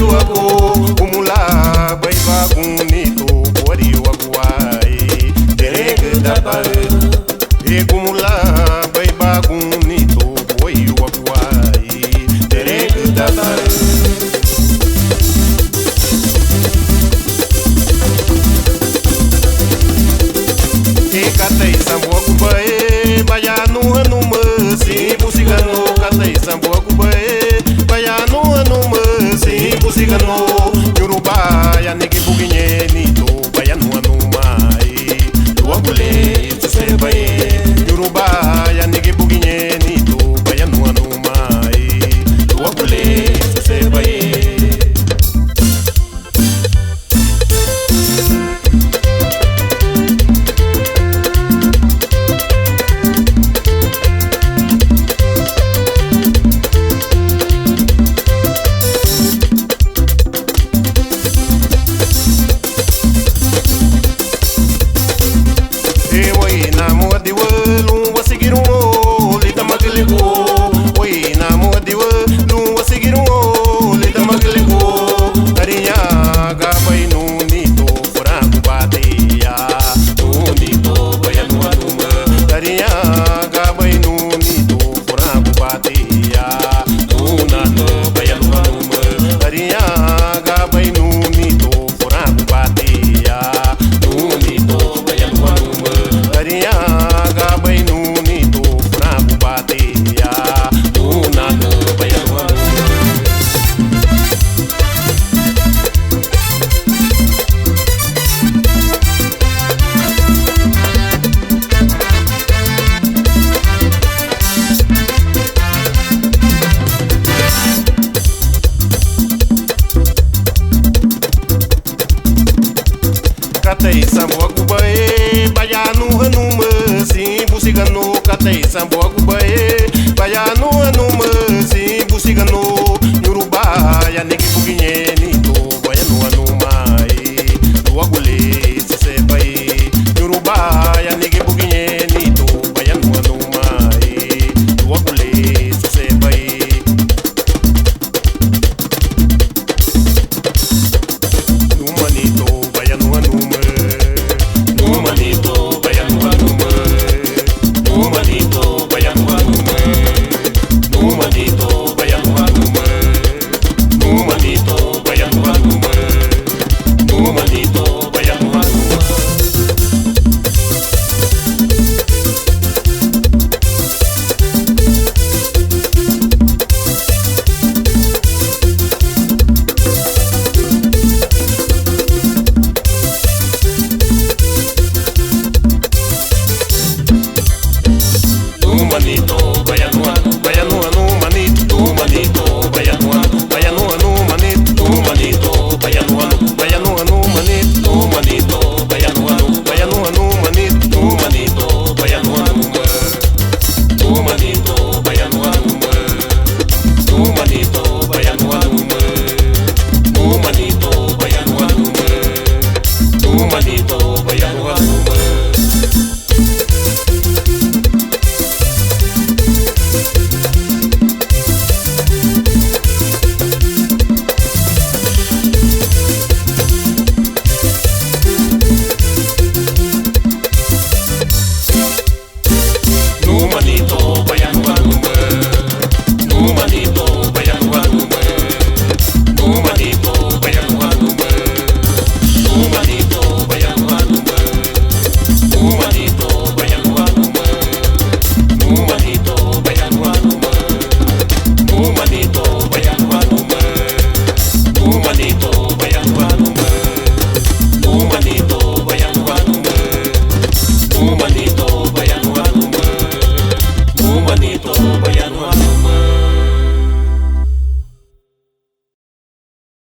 o ago, kumula bai bagunito, bori o aguai, tereng da bae. E kumula bai bagunito, bori o aguai, tereng da bae. Katei samboa kubae, baya nua numa, si pusigano. Katei samboa kubae, baya nua numa, si pusigano. Yoruba ya nigi buginye nito, baya nua numa, luagule se bae. Yoruba ya nigi buginye nito, baya nua numa, luagule se bae. Katei samboa kubae, baya nua numa, si pusigano. Katei samboa